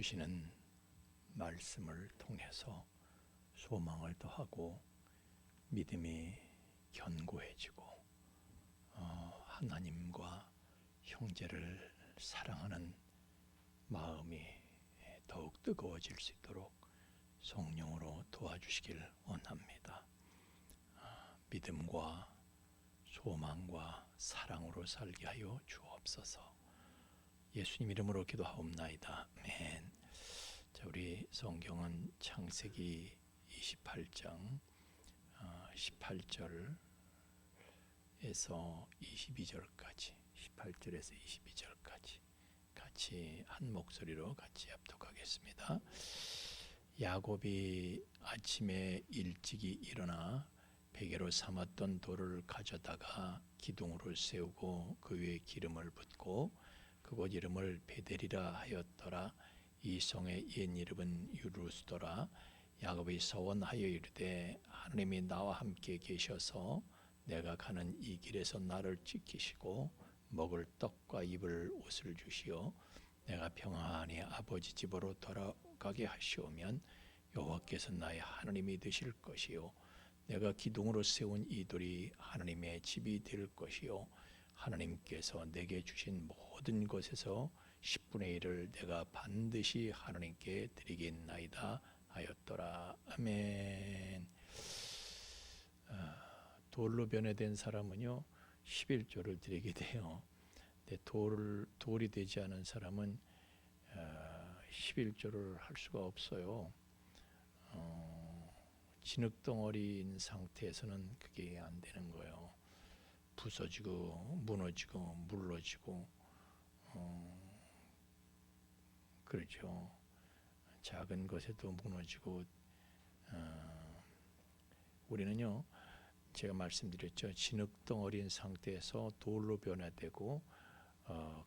주시는 말씀을 통해서 소망을 더하고 믿음이 견고해지고 하나님과 형제를 사랑하는 마음이 더욱 뜨거워질 수 있도록 성령으로 도와주시길 원합니다. 믿음과 소망과 사랑으로 살게 하여 주옵소서. 예수님 이름으로 기도하옵나이다. 아멘. 자, 우리 성경은 창세기 28장 18절에서 22절까지 18절에서 22절까지 같이 한 목소리로 같이 합독하겠습니다. 야곱이 아침에 일찍이 일어나 베개로 삼았던 돌을 가져다가 기둥으로 세우고 그 위에 기름을 붓고 그곳 이름을 베델이라 하였더라. 이 성의 옛 이름은 유루스더라. 야곱이 서원하여 이르되 하나님이 나와 함께 계셔서 내가 가는 이 길에서 나를 지키시고 먹을 떡과 입을 옷을 주시어 내가 평안히 아버지 집으로 돌아가게 하시오면 여호와께서 나의 하나님이 되실 것이요 내가 기둥으로 세운 이 돌이 하나님의 집이 될 것이요 하나님께서 내게 주신 모든 것에서 10분의 1을 내가 반드시 하나님께 드리겠나이다 하였더라. 아멘. 돌로 변해된 사람은요 11조를 드리게 돼요. 근데 돌이 되지 않은 사람은 11조를 할 수가 없어요. 진흙덩어리인 상태에서는 그게 안 되는 거예요. 부서지고 무너지고 물러지고 그렇죠. 작은 것에도 무너지고 우리는요 제가 말씀드렸죠. 진흙덩어리인 상태에서 돌로 변화되고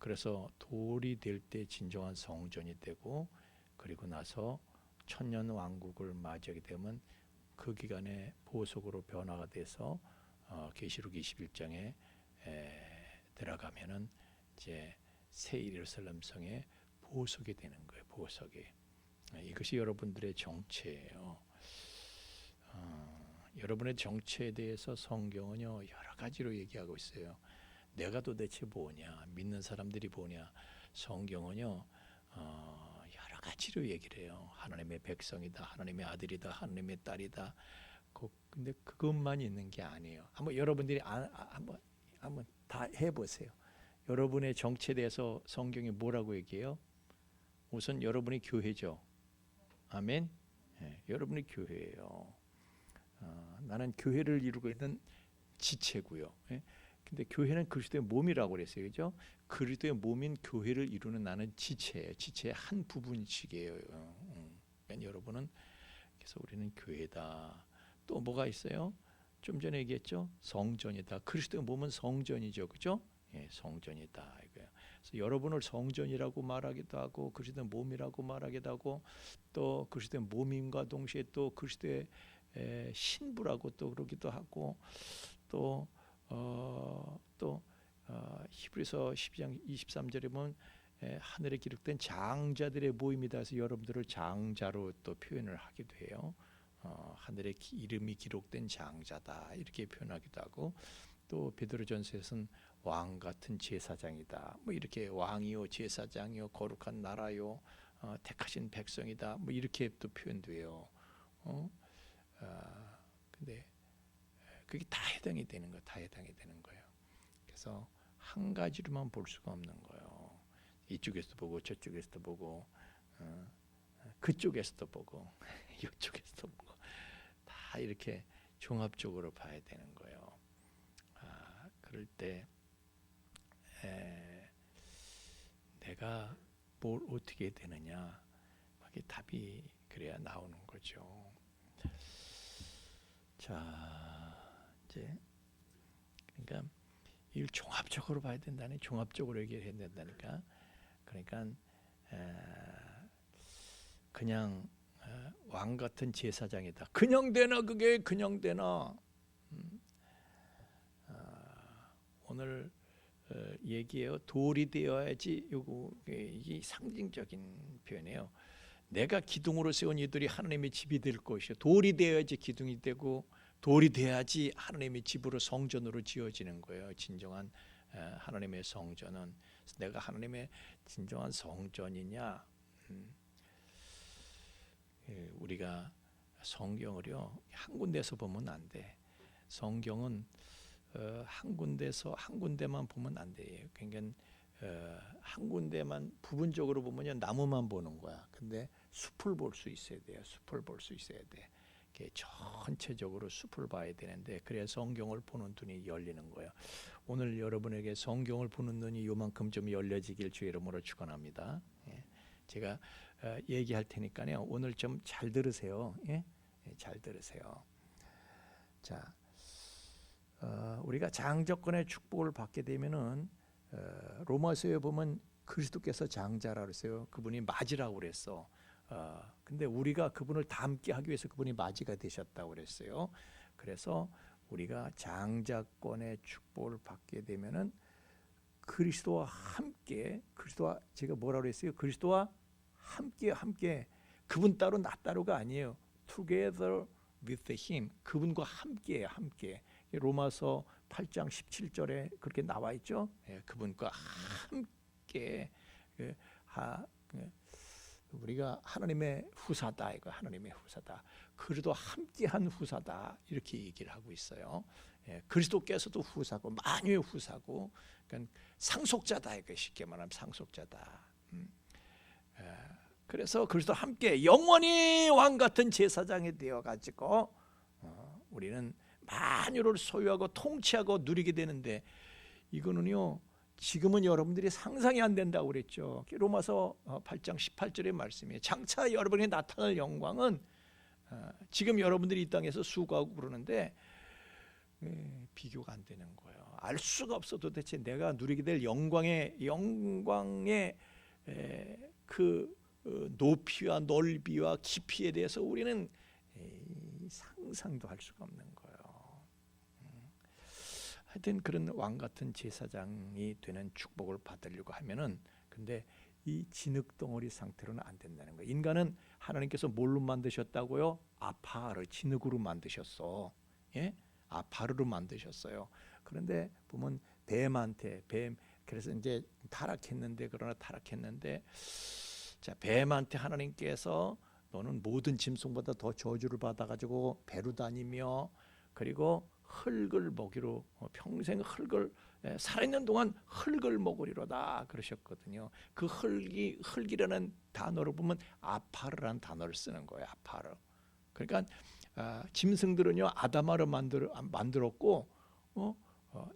그래서 돌이 될 때 진정한 성전이 되고 그리고 나서 천년 왕국을 맞이하게 되면 그 기간에 보석으로 변화가 돼서 계시록 21장에 들어가면은 이제 새 예루살렘 성에 보석이 되는 거예요. 보석이. 이것이 여러분들의 정체예요. 여러분의 정체에 대해서 성경은요 여러 가지로 얘기하고 있어요. 내가 도대체 뭐냐, 믿는 사람들이 뭐냐. 성경은요 여러 가지로 얘기를 해요. 하나님의 백성이다, 하나님의 아들이다, 하나님의 딸이다. 근데 그것만 있는 게 아니에요. 한번 여러분들이 한번 다 해보세요. 여러분의 정체에 대해서 성경이 뭐라고 얘기해요? 우선 여러분이 교회죠. 아멘. 네, 여러분이 교회예요. 나는 교회를 이루고 있는 지체고요. 예? 근데 교회는 그리스도의 몸이라고 그랬어요. 그죠? 그리스도의 몸인 교회를 이루는 나는 지체예요. 지체의 한 부분씩이에요. 그러니까 여러분은 그래서 우리는 교회다. 또 뭐가 있어요? 좀 전에 얘기했죠. 성전이다. 그리스도의 몸은 성전이죠. 그죠? 예, 성전이다 이거예요. 그래서 여러분을 성전이라고 말하기도 하고 그리스도의 몸이라고 말하기도 하고 또 그리스도의 몸임과 동시에 또 그리스도의 신부라고 또 그러기도 하고 또 히브리서 12장 23절에 보면 하늘에 기록된 장자들의 모임이다 해서 여러분들을 장자로 또 표현을 하기도 해요. 하늘에 이름이 기록된 장자다 이렇게 표현하기도 하고 또 베드로전서에서는 왕 같은 제사장이다. 뭐 이렇게 왕이요 제사장이요 거룩한 나라요 택하신 백성이다. 뭐 이렇게 또 표현돼요. 근데 그게 다 해당이 되는 거, 다 해당이 되는 거예요. 그래서 한 가지로만 볼 수가 없는 거예요. 이쪽에서도 보고 저쪽에서도 보고 그쪽에서도 보고 이쪽에서도 보고 다 이렇게 종합적으로 봐야 되는 거예요. 그럴 때 내가 뭘 어떻게 되느냐, 그게 답이 그래야 나오는 거죠. 자, 이제 그러니까 이걸 종합적으로 봐야 된다니, 종합적으로 얘기해야 된다니까. 그러니까 그냥 왕 같은 제사장이다. 그냥 되나 그게 그냥 되나? 오늘 얘기예요. 돌이 되어야지. 요거 이 상징적인 표현이에요. 내가 기둥으로 세운 이들이 하나님의 집이 될 것이요. 돌이 되어야지 기둥이 되고 돌이 돼야지 하나님의 집으로 성전으로 지어지는 거예요. 진정한 하나님의 성전은. 내가 하나님의 진정한 성전이냐? 우리가 성경을요 한 군데서 보면 안 돼. 성경은 한 군데만 보면 안 돼요. 그러니까 한 군데만 부분적으로 보면요 나무만 보는 거야. 근데 숲을 볼 수 있어야 돼요. 숲을 볼 수 있어야 돼. 전체적으로 숲을 봐야 되는데 그래야 성경을 보는 눈이 열리는 거예요. 오늘 여러분에게 성경을 보는 눈이 요만큼 좀 열려지길 주의 이름으로 축원합니다. 제가 얘기할 테니까요. 오늘 좀 잘 들으세요. 잘 들으세요. 자, 우리가 장자권의 축복을 받게 되면은 로마서에 보면 그리스도께서 장자라고 그랬어요. 그분이 맞이라고 그랬어. 근데 우리가 그분을 닮게 하기 위해서 그분이 맞이가 되셨다고 그랬어요. 그래서 우리가 장자권의 축복을 받게 되면은 그리스도와 함께, 그리스도와 제가 뭐라고 그랬어요? 그리스도와 함께 그분 따로 나 따로가 아니에요. Together with him. 그분과 함께예요. 함께. 로마서 8장 17절에 그렇게 나와 있죠. 그분과 함께 우리가 하나님의 후사다. 이거 하나님의 후사다. 그리스도 함께한 후사다. 이렇게 얘기를 하고 있어요. 그리스도께서도 후사고 만유의 후사고 그러니까 상속자다. 이거 쉽게 말하면 상속자다. 그래서 그리스도 함께 영원히 왕 같은 제사장이 되어 가지고 우리는 만유를 소유하고 통치하고 누리게 되는데 이거는요 지금은 여러분들이 상상이 안 된다고 그랬죠. 로마서 8장 18절의 말씀이에요. 장차 여러분이 나타날 영광은 지금 여러분들이 이 땅에서 수고하고 그러는데 비교가 안 되는 거예요. 알 수가 없어. 도대체 내가 누리게 될 영광의 그 높이와 넓이와 깊이에 대해서 우리는 상상도 할 수가 없는 거예요. 하여튼 그런 왕 같은 제사장이 되는 축복을 받으려고 하면은 근데 이 진흙덩어리 상태로는 안 된다는 거예요. 인간은 하나님께서 뭘로 만드셨다고요? 아파르, 진흙으로 만드셨어. 아파르로 만드셨어요. 그런데 보면 뱀한테 그래서 이제 타락했는데 자, 뱀한테 하나님께서 너는 모든 짐승보다 더 저주를 받아가지고 배로 다니며 그리고 흙을 먹이로 평생 흙을 살아있는 동안 흙을 먹으리로다 그러셨거든요. 그 흙이라는 단어로 보면 아파르라는 단어를 쓰는 거예요. 아파르. 그러니까 짐승들은요 아담아로 만들었고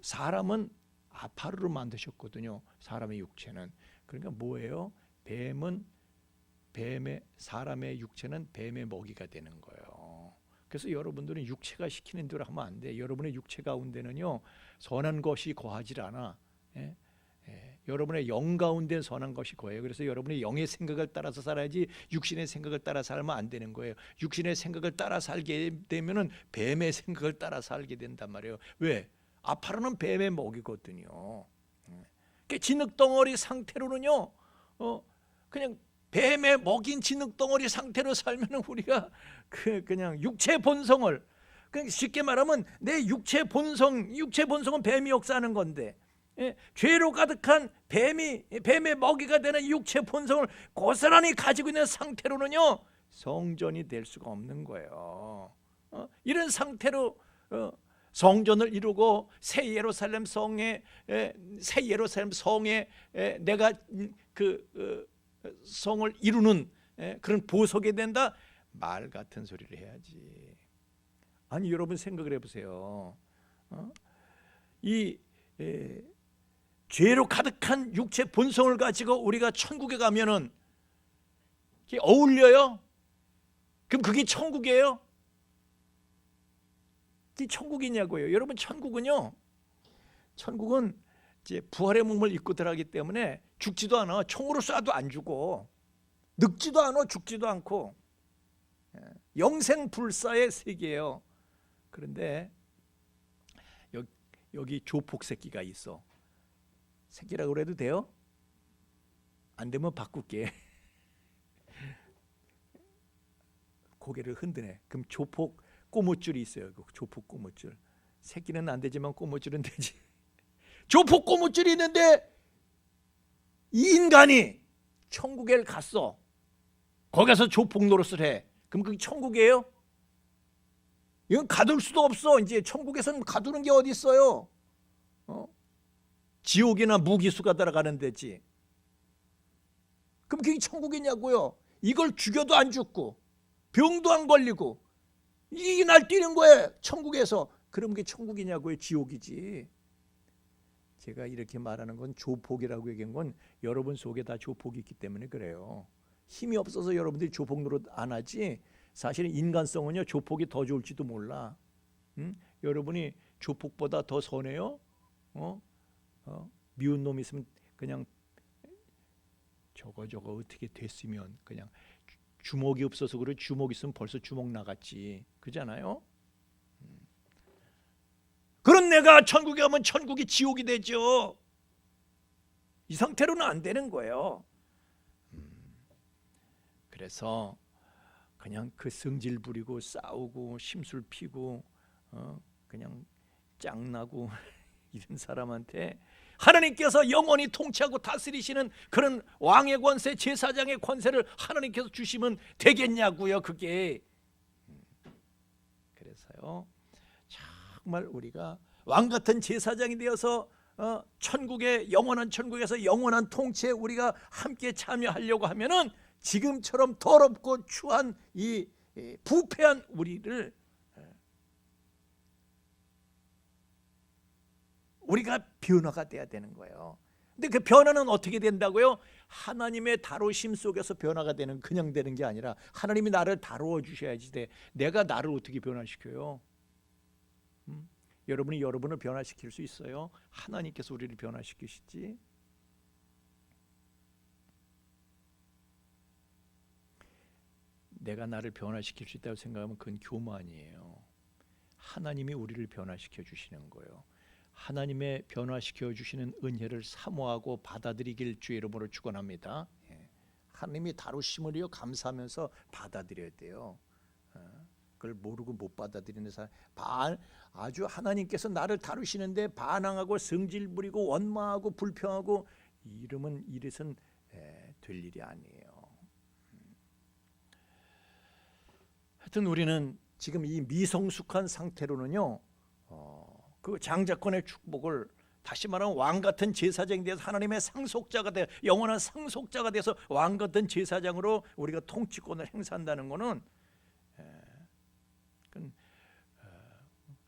사람은 아파르로 만드셨거든요. 사람의 육체는. 그러니까 뭐예요? 사람의 육체는 뱀의 먹이가 되는 거예요. 그래서 여러분들은 육체가 시키는 대로 하면 안 돼. 여러분의 육체 가운데는요 선한 것이 거하지 않아. 여러분의 영 가운데 선한 것이 거해요. 그래서 여러분의 영의 생각을 따라서 살아야지 육신의 생각을 따라 살면 안 되는 거예요. 육신의 생각을 따라 살게 되면은 뱀의 생각을 따라 살게 된단 말이에요. 왜? 아파르는 뱀의 먹이거든요. 진흙덩어리 상태로는요 그냥 뱀에 먹인 진흙덩어리 상태로 살면 우리가 그냥 육체 본성을 그냥 쉽게 말하면 내 육체 본성은 뱀이 역사하는 건데 죄로 가득한 뱀의 먹이가 되는 육체 본성을 고스란히 가지고 있는 상태로는요 성전이 될 수가 없는 거예요. 이런 상태로 성전을 이루고 새 예루살렘 성에 내가 그 성을 이루는 그런 보석이 된다. 말 같은 소리를 해야지. 아니 여러분 생각을 해보세요. 이 죄로 가득한 육체 본성을 가지고 우리가 천국에 가면은 이게 어울려요? 그럼 그게 천국이에요? 그게 천국이냐고요. 여러분 천국은 이제 부활의 몸을 입고 들어가기 때문에 죽지도 않아. 총으로 쏴도 안 죽어. 늙지도 않아. 죽지도 않고 영생불사의 세계예요. 그런데 여기 조폭 새끼가 있어. 새끼라고 그래도 돼요? 안 되면 바꿀게. 고개를 흔드네. 그럼 조폭 꼬무줄이 있어요. 그 조폭 꼬무줄. 새끼는 안 되지만 꼬무줄은 되지. 조폭 꼬무줄이 있는데 이 인간이 천국에 갔어. 거기 가서 조폭 노릇을 해. 그럼 그게 천국이에요? 이건 가둘 수도 없어. 이제 천국에서는 가두는 게 어디 있어요? 지옥이나 무기수가 들어가는 데지. 그럼 그게 천국이냐고요? 이걸 죽여도 안 죽고 병도 안 걸리고 이게 날뛰는 거예요. 천국에서. 그럼 그게 천국이냐고요? 지옥이지. 제가 이렇게 말하는 건 조폭이라고 얘기한 건 여러분 속에 다 조폭이 있기 때문에 그래요. 힘이 없어서 여러분들이 조폭 노릇 안 하지 사실은 인간성은요 조폭이 더 좋을지도 몰라. 여러분이 조폭보다 더 선해요? 미운 놈 있으면 그냥 저거 어떻게 됐으면 그냥 주먹이 없어서 그래. 주먹 있으면 벌써 주먹 나갔지. 그잖아요. 그런 내가 천국에 가면 천국이 지옥이 되죠. 이 상태로는 안 되는 거예요. 그래서 그냥 그 성질 부리고 싸우고 심술 피고 그냥 짱나고 이런 사람한테 하나님께서 영원히 통치하고 다스리시는 그런 왕의 권세, 제사장의 권세를 하나님께서 주시면 되겠냐고요. 그게. 그래서요 정말 우리가 왕 같은 제사장이 되어서 천국의 영원한 천국에서 영원한 통치에 우리가 함께 참여하려고 하면은 지금처럼 더럽고 추한 이 부패한 우리를 우리가 변화가 돼야 되는 거예요. 근데 그 변화는 어떻게 된다고요? 하나님의 다루심 속에서 변화가 되는, 그냥 되는 게 아니라 하나님이 나를 다루어 주셔야지 돼. 내가 나를 어떻게 변화시켜요? 여러분이 여러분을 변화시킬 수 있어요? 하나님께서 우리를 변화시키시지. 내가 나를 변화시킬 수 있다고 생각하면 그건 교만이에요. 하나님이 우리를 변화시켜 주시는 거예요. 하나님의 변화시켜 주시는 은혜를 사모하고 받아들이길 주의 이름으로 축원합니다. 하나님이 다루심을요 감사하면서 받아들여야 돼요. 그걸 모르고 못 받아들이는 사람, 아주 하나님께서 나를 다루시는데 반항하고 성질 부리고 원망하고 불평하고 이러면 이래선 될 일이 아니에요. 하여튼 우리는 지금 이 미성숙한 상태로는요 그 장자권의 축복을, 다시 말하면 왕 같은 제사장이 돼서 하나님의 상속자가 돼 영원한 상속자가 돼서 왕 같은 제사장으로 우리가 통치권을 행사한다는 것은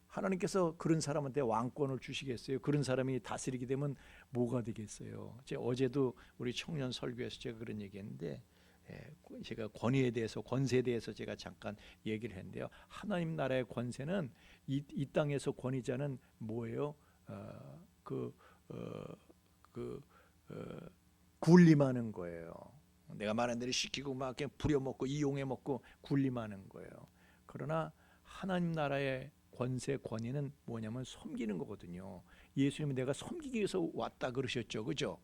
하나님께서 그런 사람한테 왕권을 주시겠어요? 그런 사람이 다스리게 되면 뭐가 되겠어요? 제가 어제도 우리 청년 설교에서 제가 그런 얘기했는데 제가 권위에 대해서, 권세에 대해서 제가 잠깐 얘기를 했는데요. 하나님 나라의 권세는 이 땅에서 권위자는 뭐예요? 군림하는 거예요. 내가 말한 대로 시키고 막 부려먹고 이용해 먹고 군림하는 거예요. 그러나 하나님 나라의 권세, 권위는 뭐냐면 섬기는 거거든요. 예수님은 내가 섬기기 위해서 왔다 그러셨죠, 그죠?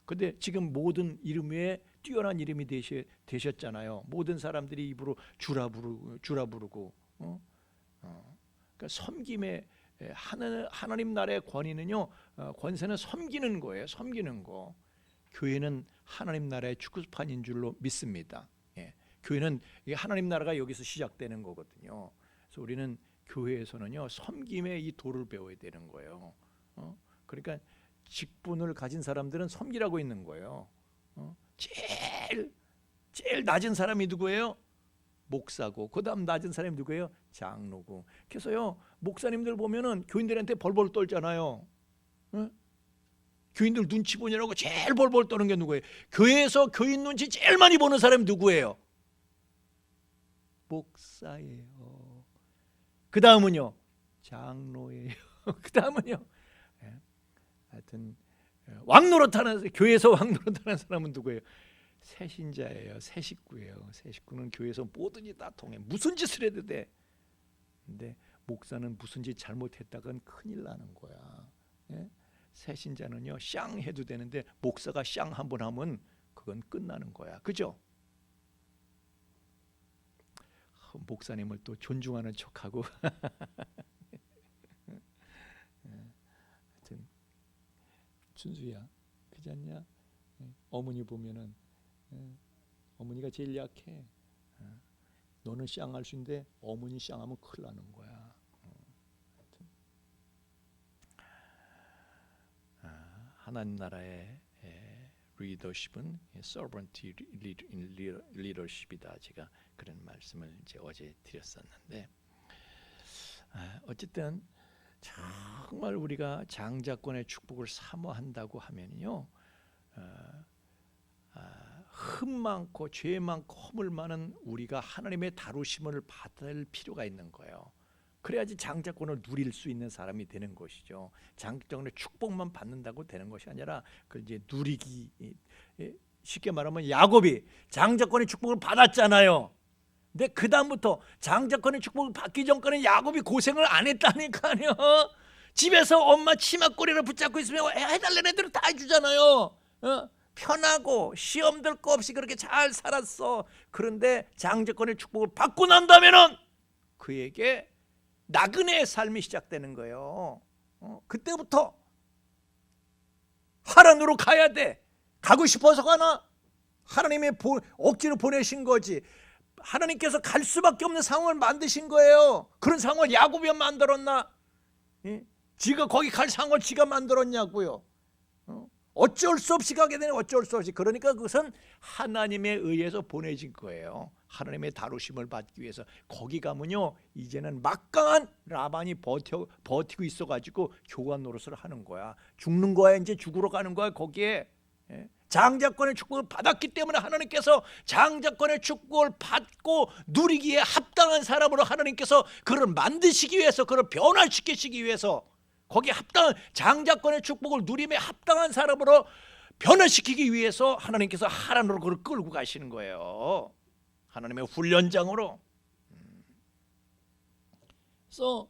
근데 지금 모든 이름 위에 뛰어난 이름이 되셨잖아요. 모든 사람들이 입으로 주라 부르고, 그러니까 섬김의 하나님 나라의 권위는요, 권세는 섬기는 거예요. 섬기는 거. 교회는 하나님 나라의 축구판인 줄로 믿습니다. 교회는 하나님 나라가 여기서 시작되는 거거든요. 그래서 우리는 교회에서는요 섬김의 이 도를 배워야 되는 거예요. 그러니까 직분을 가진 사람들은 섬기라고 있는 거예요. 제일 낮은 사람이 누구예요? 목사고, 그 다음 낮은 사람이 누구예요? 장로고. 그래서요 목사님들 보면은 교인들한테 벌벌 떨잖아요. 교인들 눈치 보느라고 제일 벌벌 떠는 게 누구예요? 교회에서 교인 눈치 제일 많이 보는 사람이 누구예요? 목사예요. 그 다음은요 장로예요. 그 다음은요 하여튼 왕노릇하는, 교회에서 왕노릇하는 사람은 누구예요? 새신자예요. 새 식구예요. 새 식구는 교회에서 뭐든지 다 통해. 무슨 짓을 해도 돼. 근데 목사는 무슨 짓 잘못했다간 큰일 나는 거야. 새신자는요 샹 해도 되는데 목사가 샹 한번 하면 그건 끝나는 거야. 그죠? 목사님을 또 존중하는 척하고 하여튼 준수야 그지 않냐? 어머니 보면은 어머니가 제일 약해. 너는 샹할 수 있는데 어머니 샹하면 큰일 나는 거야. 하나님 나라의 리더십은 서번트 리더십이다. 제가 그런 말씀을 이제 어제 드렸었는데, 어쨌든 정말 우리가 장자권의 축복을 사모한다고 하면요, 흠 많고 죄 많고 허물 많은 우리가 하나님의 다루심을 받을 필요가 있는 거예요. 그래야지 장자권을 누릴 수 있는 사람이 되는 것이죠. 장자권의 축복만 받는다고 되는 것이 아니라 그 이제 누리기, 쉽게 말하면 야곱이 장자권의 축복을 받았잖아요. 근데 그 다음부터 장자권의 축복을 받기 전까지는 야곱이 고생을 안 했다니까요. 집에서 엄마 치마꼬리를 붙잡고 있으면 해달라는 애들은 다 해주잖아요. 편하고 시험 들 거 없이 그렇게 잘 살았어. 그런데 장자권의 축복을 받고 난다면은 그에게 나그네의 삶이 시작되는 거예요. 그때부터 하란으로 가야 돼. 가고 싶어서 가나? 하나님이 억지로 보내신 거지. 하나님께서 갈 수밖에 없는 상황을 만드신 거예요. 그런 상황을 야곱이 만들었나? 지가 거기 갈 상황을 지가 만들었냐고요. 어쩔 수 없이 가게 되는, 어쩔 수 없이. 그러니까 그것은 하나님에 의해서 보내진 거예요. 하나님의 다루심을 받기 위해서. 거기 가면요 이제는 막강한 라반이 버티고 있어가지고 교환 노릇을 하는 거야. 죽는 거야. 이제 죽으러 가는 거야. 거기에 장자권의 축복을 받았기 때문에 하나님께서 장자권의 축복을 받고 누리기에 합당한 사람으로 하나님께서 그를 만드시기 위해서, 그를 변화시키시기 위해서, 거기에 합당한 장자권의 축복을 누림에 합당한 사람으로 변화시키기 위해서 하나님께서 하란으로 그를 끌고 가시는 거예요. 하나님의 훈련장으로. 그래서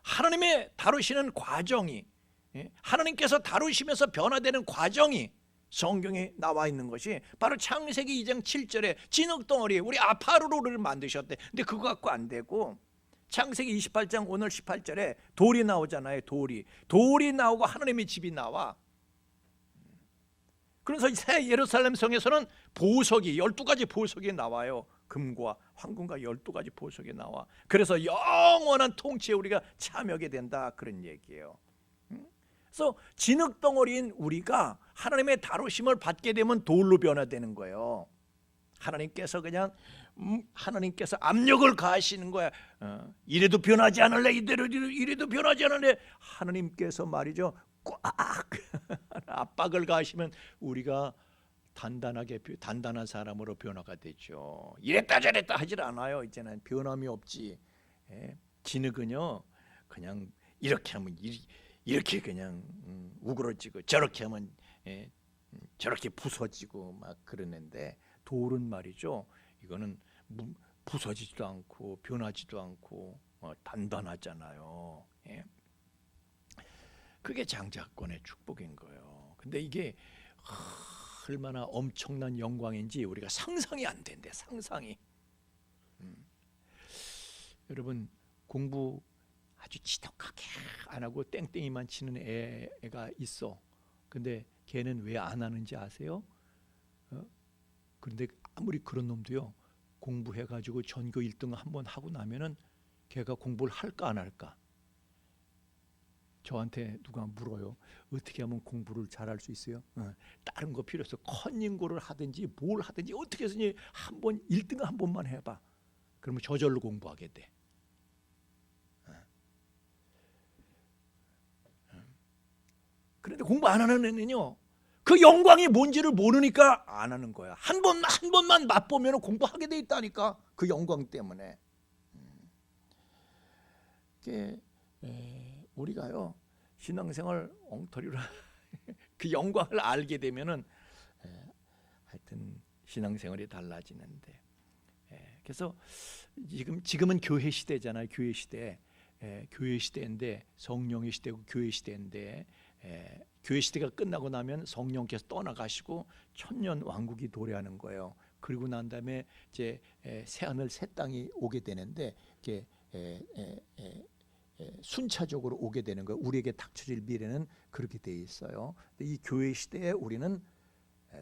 하나님의 다루시는 과정이, 하나님께서 다루시면서 변화되는 과정이 성경에 나와 있는 것이 바로 창세기 2장 7절에 진흙덩어리, 우리 아파르로를 만드셨대. 근데 그거 갖고 안 되고 창세기 28장 오늘 18절에 돌이 나오잖아요. 돌이 나오고 하나님의 집이 나와. 그래서 새 예루살렘 성에서는 보석이 12가지 보석이 나와요. 금과 황금과 12가지 보석이 나와. 그래서 영원한 통치에 우리가 참여하게 된다, 그런 얘기예요. 그래서 진흙덩어리인 우리가 하나님의 다루심을 받게 되면 돌로 변화되는 거예요. 하나님께서 그냥 하나님께서 압력을 가하시는 거야. 이래도 변하지 않을래, 이래도 변하지 않을래. 하나님께서 말이죠, 꽉 압박을 가하시면 우리가 단단한 사람으로 변화가 되죠. 이랬다 저랬다 하질 않아요. 이제는 변함이 없지. 진흙은요 그냥 이렇게 하면 이렇게 그냥 우그러지고 저렇게 하면 저렇게 부서지고 막 그러는데, 돌은 말이죠, 이거는 부서지지도 않고 변하지도 않고 단단하잖아요. 그게 장자권의 축복인 거예요. 근데 이게 얼마나 엄청난 영광인지 우리가 상상이 안 된대. 상상이. 여러분, 공부 아주 지독하게 안 하고 땡땡이만 치는 애가 있어. 근데 걔는 왜 안 하는지 아세요? 그런데 아무리 그런 놈도요, 공부해가지고 전교 1등 한번 하고 나면은 걔가 공부를 할까 안 할까? 저한테 누가 물어요. 어떻게 하면 공부를 잘할 수 있어요? 다른 거 필요 없어. 컨닝고를 하든지 뭘 하든지 어떻게 해서니 한번 1등 한 번만 해봐. 그러면 저절로 공부하게 돼. 그런데 공부 안 하는 애는요, 그 영광이 뭔지를 모르니까 안 하는 거야. 한 번만 맛보면 공부하게 돼 있다니까. 그 영광 때문에. 우리가요 신앙생활 엉터리로 그 영광을 알게 되면은 하여튼 신앙생활이 달라지는데, 그래서 지금은 교회 시대잖아요. 교회 시대인데 성령의 시대고 교회 시대인데, 교회 시대가 끝나고 나면 성령께서 떠나가시고 천년 왕국이 도래하는 거예요. 그리고 난 다음에 이제 새 하늘 새 땅이 오게 되는데 이게 순차적으로 오게 되는 거예요. 우리에게 닥쳐질 미래는 그렇게 돼 있어요. 이 교회 시대에 우리는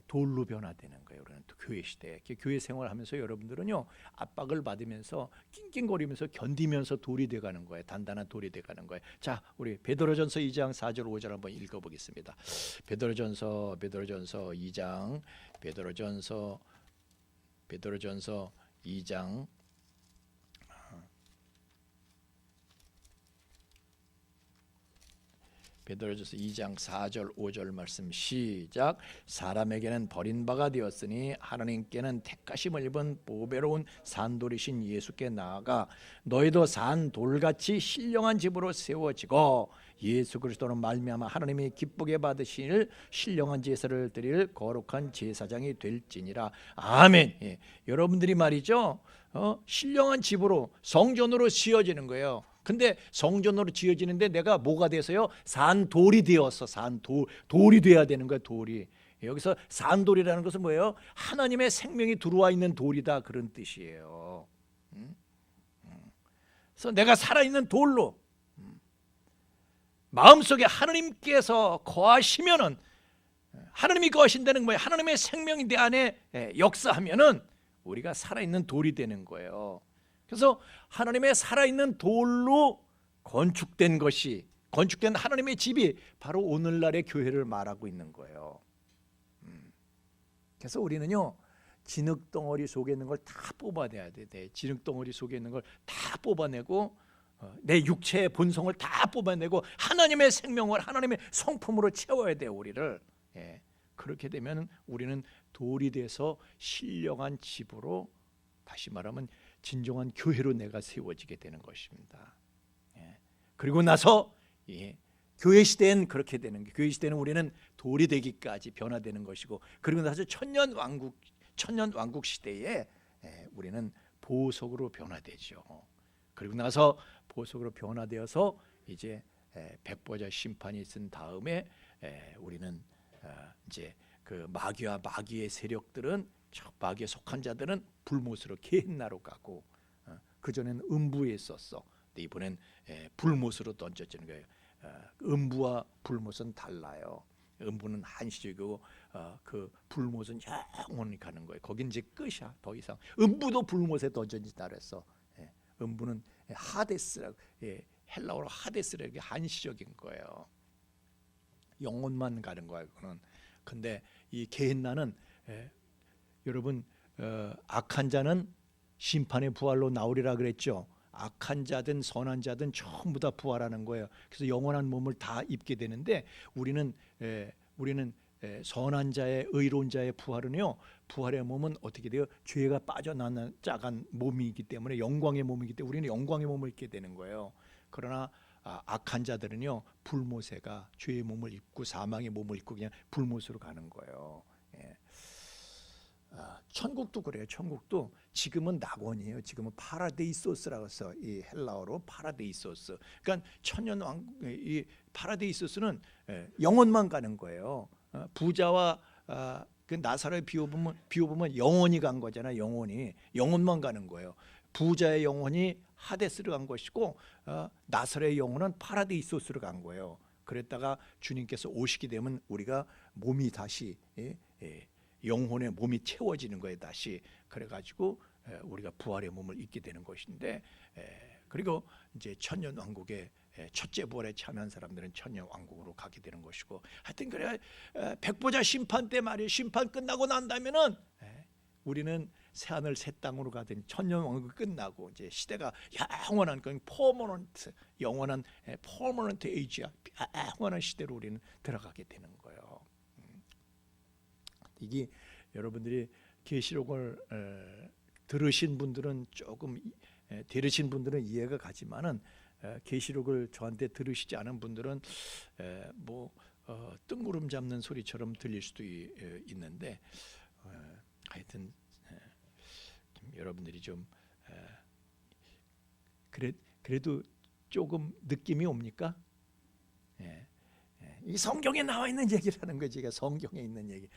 돌로 변화되는 거예요. 우리는 또 교회 시대에 교회 생활하면서 여러분들은요 압박을 받으면서 낑낑거리면서 견디면서 돌이 돼가는 거예요. 단단한 돌이 돼가는 거예요. 자, 우리 베드로전서 2장 4절 5절 한번 읽어보겠습니다. 베드로전서 2장 베드로전서 2장 베드로전서 2장 4절 5절 말씀 시작. 사람에게는 버린 바가 되었으니 하나님께는 택하심을 입은 보배로운 산돌이신 예수께 나아가 너희도 산 돌같이 신령한 집으로 세워지고 예수 그리스도로 말미암아 하나님이 기쁘게 받으실 신령한 제사를 드릴 거룩한 제사장이 될지니라. 아멘. 예. 여러분들이 말이죠 신령한 집으로 성전으로 지어지는 거예요. 근데 성전으로 지어지는데 내가 뭐가 돼서요? 산돌이 되었어. 돌이 돼야 되는 거야. 돌이. 여기서 산돌이라는 것은 뭐예요? 하나님의 생명이 들어와 있는 돌이다, 그런 뜻이에요. 그래서 내가 살아있는 돌로 마음속에 하나님께서 거하시면은, 하나님이 거하신다는 거예요. 하나님의 생명이 내 안에 역사하면은 우리가 살아있는 돌이 되는 거예요. 그래서 하나님의 살아있는 돌로 건축된 하나님의 집이 바로 오늘날의 교회를 말하고 있는 거예요. 그래서 우리는요 진흙덩어리 속에 있는 걸 다 뽑아내야 돼. 진흙덩어리 속에 있는 걸 다 뽑아내고 내 육체의 본성을 다 뽑아내고 하나님의 생명을 하나님의 성품으로 채워야 돼요, 우리를. 그렇게 되면 우리는 돌이 돼서 신령한 집으로, 다시 말하면 진정한 교회로 내가 세워지게 되는 것입니다. 그리고 나서 교회 시대엔 그렇게 되는 게, 교회 시대는 우리는 돌이 되기까지 변화되는 것이고, 그리고 나서 천년 왕국 시대에 우리는 보석으로 변화되죠. 그리고 나서 보석으로 변화되어서 이제 백보자 심판이 있은 다음에 우리는 이제 그 마귀와 마귀의 세력들은, 마귀에 속한 자들은 불못으로 게헨나로 가고, 그전에는 음부에 있었어. 근데 이번엔 불못으로 던져지는 거예요. 음부와 불못은 달라요. 음부는 한시적이고 그 불못은 영원히 가는 거예요. 거긴 이제 끝이야. 더 이상 음부도 불못에 던져진다 그랬어. 음부는 하데스라고, 헬라어로 하데스라고, 이게 한시적인 거예요. 영혼만 가는 거야, 그거는. 근데 이 게헨나는 여러분 악한 자는 심판의 부활로 나오리라 그랬죠. 악한 자든 선한 자든 전부 다 부활하는 거예요. 그래서 영원한 몸을 다 입게 되는데 우리는 선한 자의, 의로운 자의 부활은요, 부활의 몸은 어떻게 돼요? 죄가 빠져나는 작은 몸이기 때문에, 영광의 몸이기 때문에 우리는 영광의 몸을 입게 되는 거예요. 그러나 악한 자들은요 불못에가 죄의 몸을 입고 사망의 몸을 입고 그냥 불못으로 가는 거예요. 천국도 그래요. 천국도 지금은 낙원이에요. 지금은 파라데이소스라고 해서, 이 헬라어로 파라데이소스. 그러니까 천년 왕국, 이 파라데이소스는 영혼만 가는 거예요. 부자와 그 나사로의 비유보면 영혼이 간 거잖아요. 영혼만 가는 거예요. 부자의 영혼이 하데스로 간 것이고 나사로의 영혼은 파라데이소스로 간 거예요. 그랬다가 주님께서 오시게 되면 우리가 몸이 다시 영혼의 몸이 채워지는 거예요. 다시. 그래가지고 우리가 부활의 몸을 입게 되는 것인데, 그리고 이제 천년 왕국의 첫째 부활에 참여한 사람들은 천년 왕국으로 가게 되는 것이고, 하여튼 그래 백보자 심판 때 말이에요. 심판 끝나고 난다면은 우리는 새 하늘 새 땅으로 가든 천년 왕국이 끝나고 이제 시대가 영원한, 퍼머넌트, 영원한 퍼머넌트 에이지야, 영원한 시대로 우리는 들어가게 되는 거예요. 이게 여러분들이 계시록을 들으신 분들은 조금, 들으신 분들은 이해가 가지만은 계시록을 저한테 들으시지 않은 분들은 뜬구름 잡는 소리처럼 들릴 수도 있는데, 하여튼 여러분들이 좀 그래도 조금 느낌이 옵니까? 이 성경에 나와 있는 얘기를 하는 거지. 제가 성경에 있는 얘기,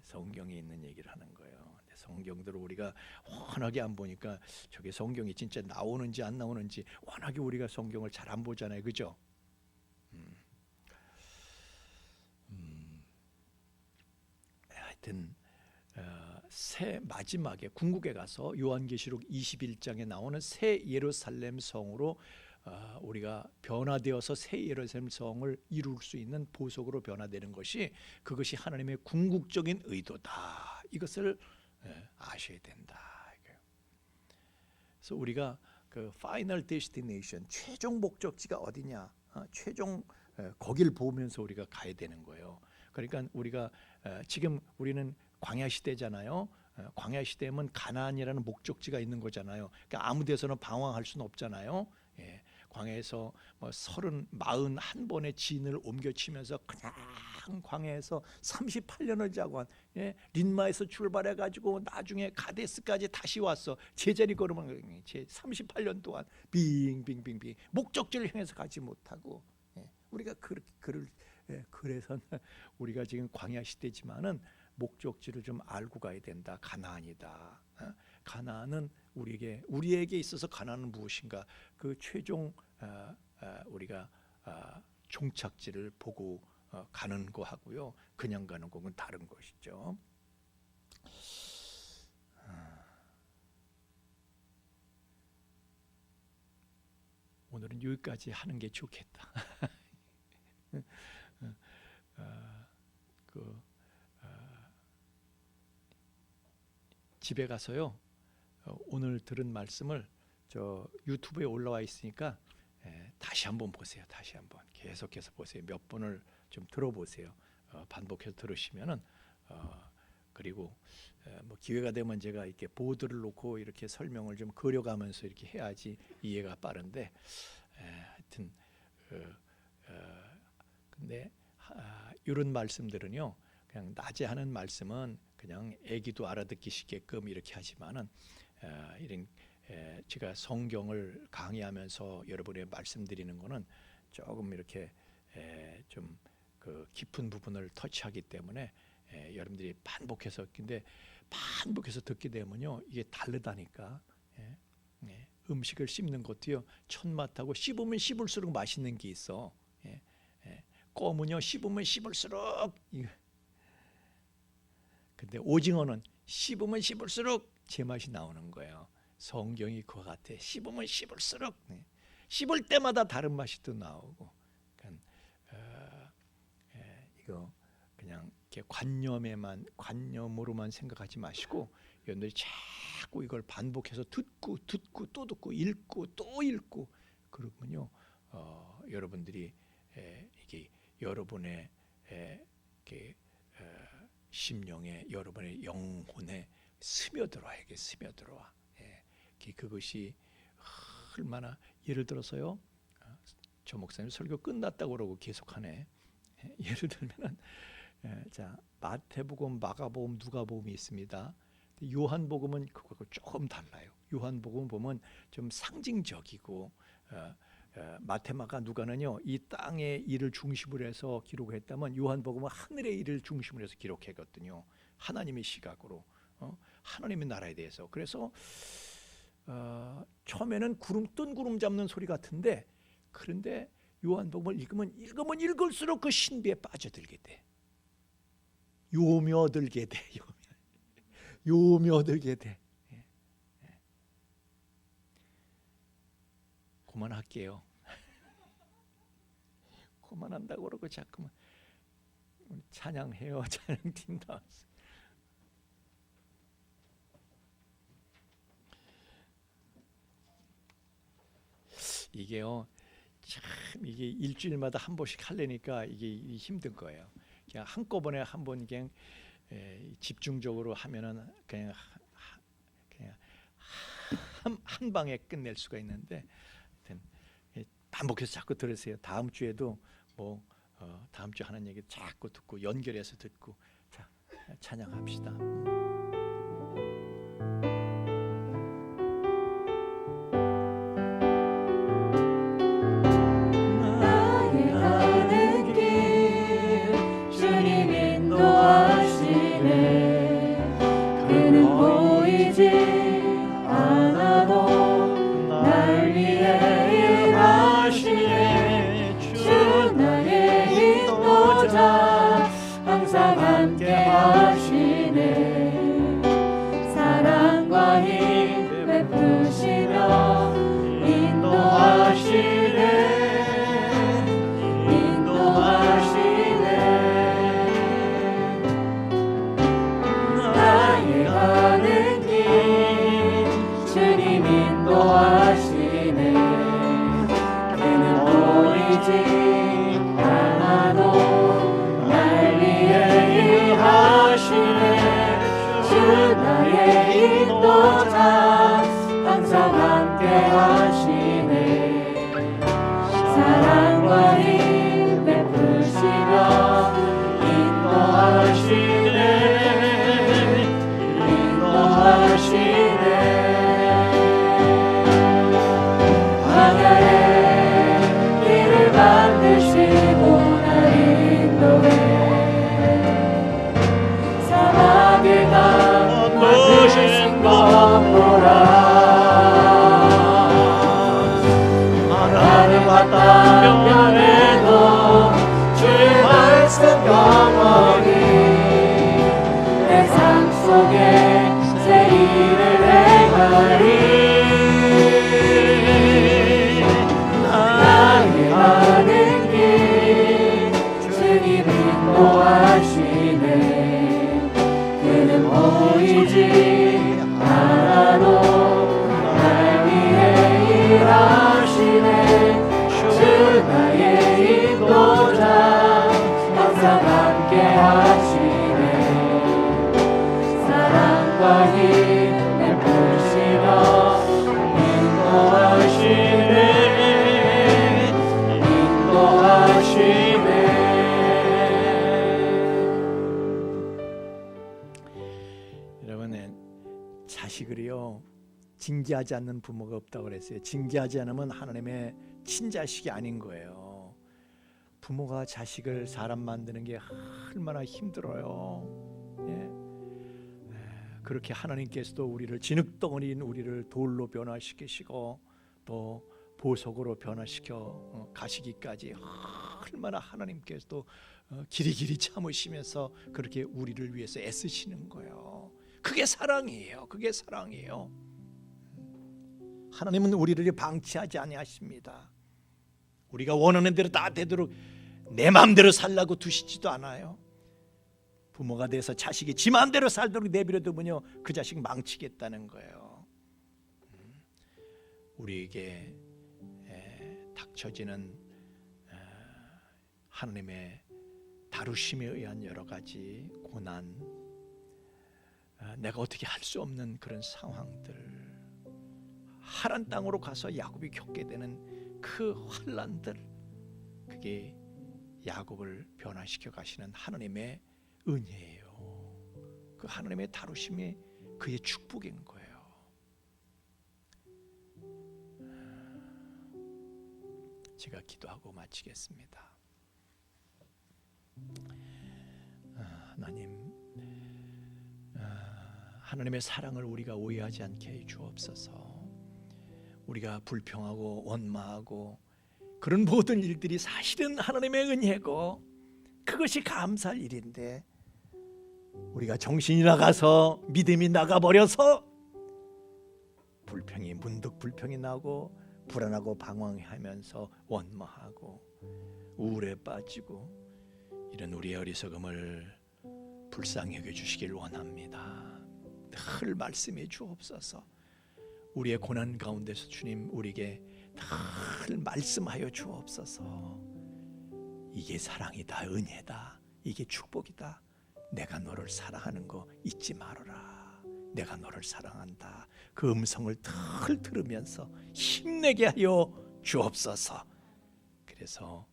성경에 있는 얘기를 하는 거예요. 근데 성경들을 우리가 워낙에 안 보니까 저게 성경이 진짜 나오는지 안 나오는지 워낙에 우리가 성경을 잘 안 보잖아요, 그죠? 하여튼 새 마지막에 궁극에 가서 요한계시록 21장에 나오는 새 예루살렘 성으로 우리가 변화되어서 새 예루살렘 성을 이룰 수 있는 보석으로 변화되는 것이 그것이 하나님의 궁극적인 의도다. 이것을 아셔야 된다. 그래서 우리가 그 파이널 데스티네이션 최종 목적지가 어디냐, 최종 거기를 보면서 우리가 가야 되는 거예요. 그러니까 우리가 지금 우리는 광야 시대잖아요. 광야 시대면 가나안이라는 목적지가 있는 거잖아요. 그러니까 아무 데서나 방황할 수는 없잖아요. 광야에서 뭐 41번의 진을 옮겨치면서 그냥 광야에서 38년을 자고 한 린마에서 출발해 가지고 나중에 가데스까지 다시 왔어. 제자리 걸으면 38년 동안 빙빙빙빙 목적지를 향해서 가지 못하고 우리가 그래서 우리가 지금 광야 시대지만은 목적지를 좀 알고 가야 된다. 가나안이다. 가나안은 우리에게 있어서 가나안은 무엇인가? 그 최종 우리가 종착지를 보고 가는 거 하고요. 그냥 가는 거는 다른 것이죠. 오늘은 여기까지 하는 게 좋겠다. 집에 가서요. 오늘 들은 말씀을 저 유튜브에 올라와 있으니까 다시 한번 보세요. 다시 한번 계속해서 보세요. 몇 번을 좀 들어보세요. 반복해서 들으시면은 그리고 뭐 기회가 되면 제가 이렇게 보드를 놓고 이렇게 설명을 좀 그려가면서 이렇게 해야지 이해가 빠른데 하여튼 근데 이런 말씀들은요. 그냥 낮에 하는 말씀은 그냥 애기도 알아듣기 쉽게끔 이렇게 하지만은 이런 제가 성경을 강의하면서 여러분에 말씀드리는 거는 조금 이렇게 좀 그 깊은 부분을 터치하기 때문에 여러분들이 반복해서 듣게 되면요 이게 다르다니까. 음식을 씹는 것도요 천맛하고 씹으면 씹을수록 맛있는 게 있어. 껌은요 씹으면 씹을수록 근데 오징어는 씹으면 씹을수록 제맛이 나오는 거예요. 성경이 그와 같아. 씹으면 씹을수록 씹을 때마다 다른 맛이 또 나오고. 그러니까 이거 그냥 이렇게 관념으로만 생각하지 마시고 여러분들이 자꾸 이걸 반복해서 듣고 또 듣고 읽고 또 읽고 그러면요 여러분들이 이게 여러분의 심령에 여러분의 영혼에 스며들어와. 이게 스며들어와. 그것이 얼마나 예를 들어서요. 저 목사님 설교 끝났다고 그러고 계속하네. 예를 들면은 자 마태복음, 마가복음, 누가복음이 있습니다. 요한복음은 그거하고 조금 달라요. 요한복음 보면 좀 상징적이고 마태, 마가, 누가는요 이 땅의 일을 중심으로 해서 기록했다면 요한복음은 하늘의 일을 중심으로 해서 기록했거든요. 하나님의 시각으로 하나님의 나라에 대해서. 그래서 처음에는 뜬 구름 잡는 소리 같은데 그런데 요한복음을 읽으면 읽을수록 그 신비에 빠져들게 돼. 요며들게 돼. 요며들게 돼. 그만할게요. 그만한다고 그러고 자꾸만 찬양해요. 찬양팀 나왔어. 이게요 참 이게 일주일마다 한 번씩 하려니까 이게 힘든 거예요. 그냥 한꺼번에 한 번 그냥 집중적으로 하면은 그냥 한 방에 끝낼 수가 있는데 반복해서 자꾸 들으세요. 다음 주에도 뭐 다음 주 하는 얘기 자꾸 듣고 연결해서 듣고 자 찬양합시다. 나의 하늘길 주님 인도하시네. 그는 보이지 않아도 날 위해 일하시네. 주 나의 인도자 항상 함께 하시네. 사랑과 힘 베푸시며 인도하시네. 인도하시네. 하늘의 길을 만드시고 날 인도해. 사막의 강 만드신 것 보라. 하늘과 땅 변해도 주의 말씀 영원히 내 삶 속에 새 일을 행하리. 나의 가는 길 주님 인도하시네. 그는 보이지 않아도 날 위해 일하시네. 주 나의 인도자 항상 함께 하시네. 사랑과 힘 베푸시며 인도하시네. 인도하시네. 여러분, 자식을요 징계하지 않는 부모가 없다고 그랬어요. 징계하지 않으면 하나님의 친자식이 아닌 거예요. 부모가 자식을 사람 만드는 게 얼마나 힘들어요. 그렇게 하나님께서도 우리를 진흙덩어리인 우리를 돌로 변화시키시고 또 보석으로 변화시켜 가시기까지 얼마나 하나님께서도 길이길이 참으시면서 그렇게 우리를 위해서 애쓰시는 거예요. 그게 사랑이에요. 그게 사랑이에요. 하나님은 우리를 방치하지 아니하십니다. 우리가 원하는 대로 다 되도록 내 마음대로 살라고 두시지도 않아요. 부모가 돼서 자식이 지 마음대로 살도록 내버려두면요 그 자식 망치겠다는 거예요. 우리에게 닥쳐지는 하나님의 다루심에 의한 여러 가지 고난, 내가 어떻게 할 수 없는 그런 상황들, 하란 땅으로 가서 야곱이 겪게 되는 그 환난들, 그게 야곱을 변화시켜 가시는 하나님의 은혜예요. 그 하나님의 다루심이 그의 축복인 거예요. 제가 기도하고 마치겠습니다. 하나님, 하나님의 사랑을 우리가 오해하지 않게 해 주옵소서. 우리가 불평하고 원망하고 그런 모든 일들이 사실은 하나님의 은혜고 그것이 감사할 일인데 우리가 정신이 나가서 믿음이 나가버려서 불평이 문득 불평이 나고 불안하고 방황하면서 원망하고 우울에 빠지고 이런 우리의 어리석음을 불쌍히 여겨주시길 원합니다. 늘 말씀해 주옵소서. 우리의 고난 가운데서 주님 우리에게 늘 말씀하여 주옵소서. 이게 사랑이다, 은혜다, 이게 축복이다. 내가 너를 사랑하는 거 잊지 말아라. 내가 너를 사랑한다. 그 음성을 늘 들으면서 힘내게 하여 주옵소서. 그래서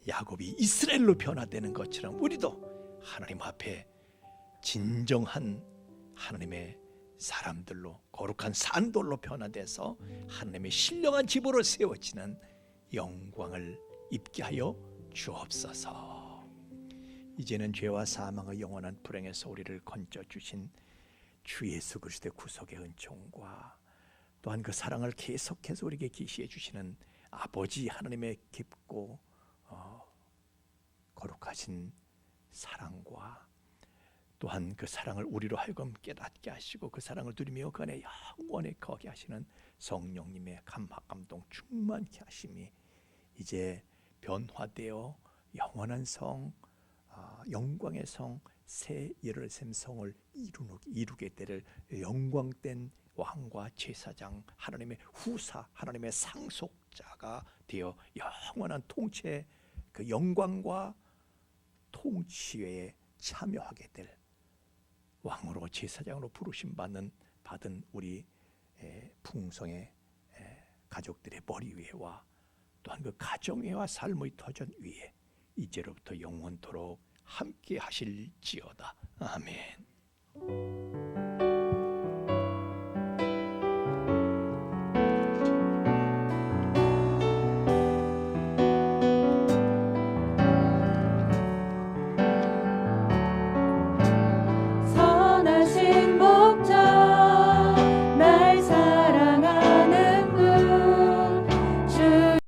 야곱이 이스라엘로 변화되는 것처럼 우리도 하나님 앞에 진정한 하나님의 사람들로 거룩한 산돌로 변화돼서 하나님의 신령한 집으로 세워지는 영광을 입게 하여 주옵소서. 이제는 죄와 사망의 영원한 불행에서 우리를 건져주신 주 예수 그리스도의 구속의 은총과 또한 그 사랑을 계속해서 우리에게 계시해 주시는 아버지 하나님의 깊고 거룩하신 사랑과 또한 그 사랑을 우리로 하여금 깨닫게 하시고 그 사랑을 누리며 그 안에 영원히 거하게 하시는 성령님의 감화 감동 충만케 하심이 이제 변화되어 영원한 성, 영광의 성, 새 예루살렘 성을 이루게 될 영광된 왕과 제사장, 하나님의 후사, 하나님의 상속자가 되어 영원한 통치의 그 영광과 통치에 참여하게 될 왕으로 제사장으로 부르심 받은 우리 풍성의 가족들의 머리 위에와 또한 그 가정회와 삶의 터전 위에 이제로부터 영원토록 함께 하실지어다. 아멘.